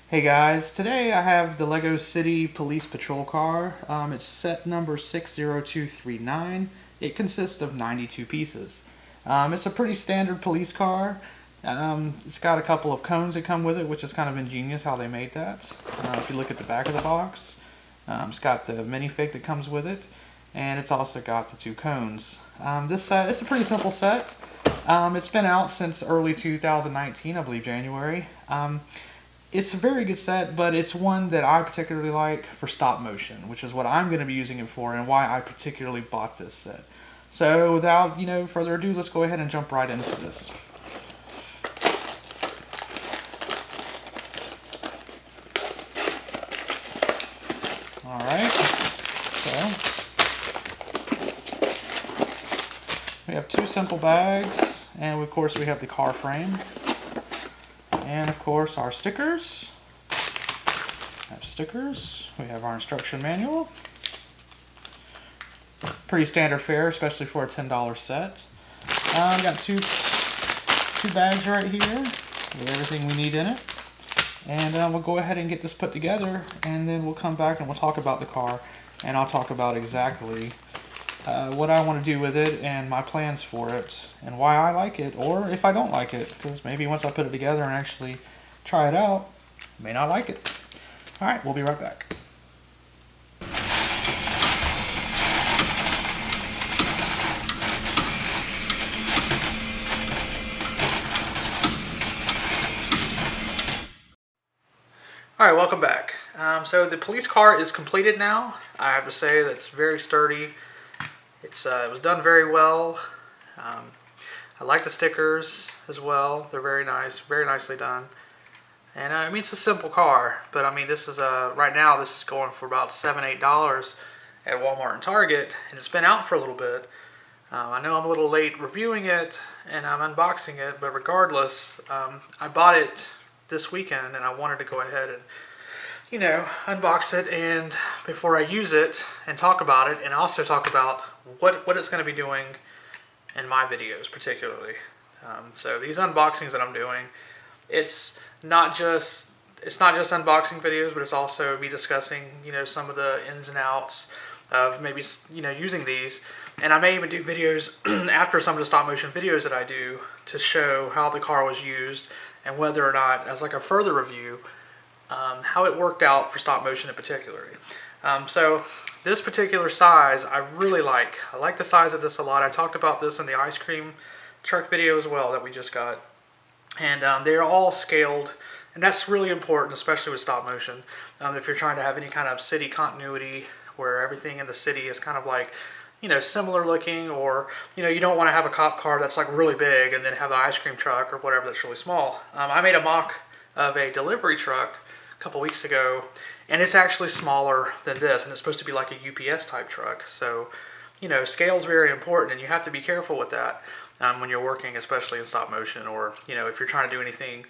Hey guys, today I have the Lego City Police Patrol car. It's set number 60239. It consists of 92 pieces. It's a pretty standard police car. It's got a couple of cones that come with it, which is kind of ingenious how they made that. If you look at the back of the box, it's got the minifig that comes with it, and it's also got the two cones. This set, it's a pretty simple set. It's been out since early 2019, I believe January. It's a very good set, but it's one that I particularly like for stop motion, which is what I'm going to be using it for and why I particularly bought this set. So without, further ado, let's go ahead and jump right into this. Alright, so we have two simple bags, and of course we have the car frame. And of course our stickers. We have stickers. We have our instruction manual. Pretty standard fare, especially for a $10 set. We got two bags right here with everything we need in it. And we'll go ahead and get this put together, and then we'll come back and we'll talk about the car, and I'll talk about exactly what I want to do with it and my plans for it and why I like it, or if I don't like it, because maybe once I put it together and actually try it out, I may not like it. Alright, we'll be right back. Alright, welcome back. So the police car is completed now. I have to say that it's very sturdy. It was done very well. I like the stickers as well. They're very nice, very nicely done. And I mean, it's a simple car, but I mean, this is right now this is going for about $7-8 at Walmart and Target, and it's been out for a little bit. I know I'm a little late reviewing it and I'm unboxing it, but regardless, I bought it this weekend and I wanted to go ahead and unbox it, and before I use it and talk about it, and also talk about what it's going to be doing in my videos particularly. So these unboxings that I'm doing, it's not just unboxing videos, but it's also me discussing some of the ins and outs of maybe using these, and I may even do videos after some of the stop motion videos that I do to show how the car was used and whether or not, as like a further review, how it worked out for stop motion in particular. So this particular size I really like. I like the size of this a lot. I talked about this in the ice cream truck video as well that we just got. And they're all scaled, and that's really important, especially with stop motion. If you're trying to have any kind of city continuity where everything in the city is kind of like similar looking, or you don't want to have a cop car that's like really big and then have an ice cream truck or whatever that's really small. I made a mock of a delivery truck a couple weeks ago, and it's actually smaller than this, and it's supposed to be like a UPS type truck. So scale is very important, and you have to be careful with that when you're working, especially in stop motion, or if you're trying to do anything,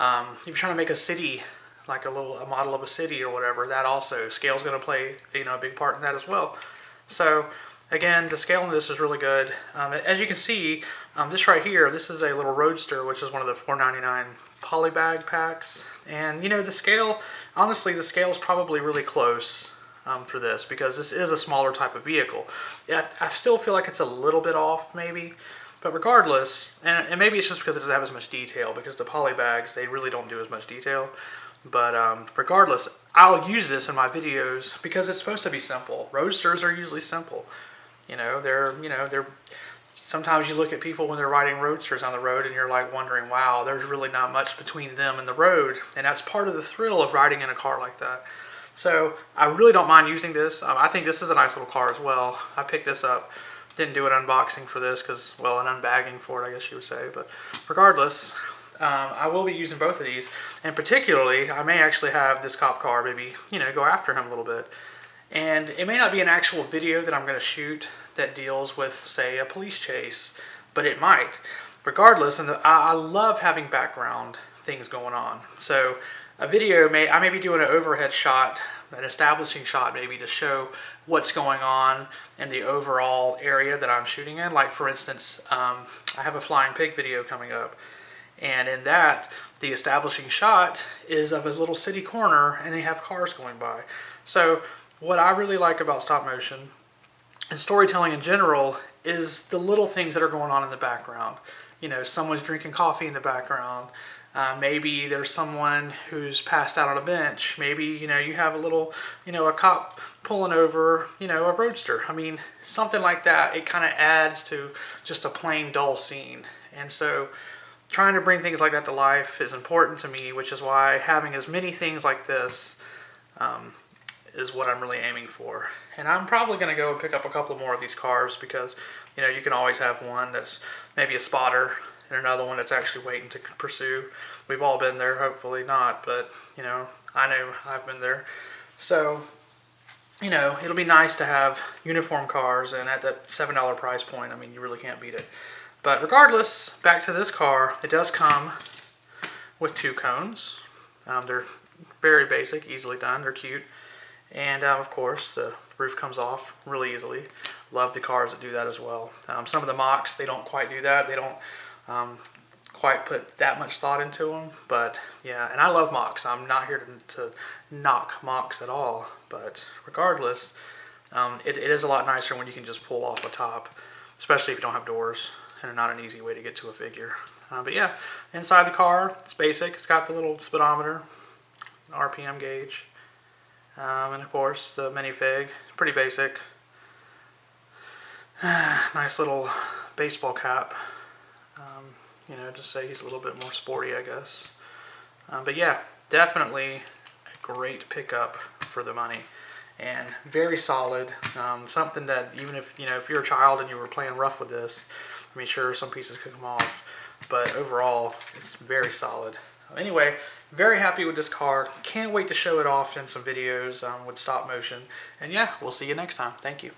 if you're trying to make a city, like a model of a city or whatever, that also scale is going to play a big part in that as well. So again, the scale on this is really good. As you can see, this right here, this is a little Roadster, which is one of the $4.99 polybag packs. And the scale, honestly, the scale is probably really close for this, because this is a smaller type of vehicle. Yeah, I still feel like it's a little bit off maybe, but regardless, and maybe it's just because it doesn't have as much detail, because the polybags, they really don't do as much detail. But regardless, I'll use this in my videos because it's supposed to be simple. Roadsters are usually simple. They're sometimes you look at people when they're riding Roadsters on the road and you're like wondering, wow, there's really not much between them and the road. And that's part of the thrill of riding in a car like that. So I really don't mind using this. I think this is a nice little car as well. I picked this up. Didn't do an unboxing for this because, well, an unbagging for it, I guess you would say. But regardless, I will be using both of these. And particularly, I may actually have this cop car maybe, go after him a little bit. And it may not be an actual video that I'm going to shoot that deals with, say, a police chase, but it might. Regardless, and I love having background things going on. So a video, I may be doing an overhead shot, an establishing shot maybe, to show what's going on in the overall area that I'm shooting in. Like, for instance, I have a flying pig video coming up, And in that, the establishing shot is of a little city corner and they have cars going by. So what I really like about stop motion and storytelling in general is the little things that are going on in the background. You know, someone's drinking coffee in the background. Maybe there's someone who's passed out on a bench. Maybe, you know, you have a little, you know, a cop pulling over, you know, a roadster. I mean, something like that. It kind of adds to just a plain dull scene. And so trying to bring things like that to life is important to me, which is why having as many things like this is what I'm really aiming for. And I'm probably going to go and pick up a couple more of these cars because, you know, you can always have one that's maybe a spotter and another one that's actually waiting to pursue. We've all been there, hopefully not, but, you know I've been there. So, you know, it'll be nice to have uniform cars, and at that $7 price point, I mean, you really can't beat it. But regardless, back to this car, it does come with 2 cones. They're very basic, easily done, they're cute. And of course, the roof comes off really easily. Love the cars that do that as well. Some of the mocks, they don't quite do that. They don't quite put that much thought into them. But yeah, and I love mocks. I'm not here to knock mocks at all. But regardless, it is a lot nicer when you can just pull off the top, especially if you don't have doors and not an easy way to get to a figure. But yeah, inside the car, it's basic. It's got the little speedometer, RPM gauge. And of course the minifig, pretty basic. Nice little baseball cap, you know, just say he's a little bit more sporty, I guess. But yeah, definitely a great pickup for the money and very solid. Something that even if, you know, if you're a child and you were playing rough with this, I mean, sure, some pieces could come off, but overall it's very solid. Anyway, very happy with this car. Can't wait to show it off in some videos with stop motion. And yeah, we'll see you next time. Thank you.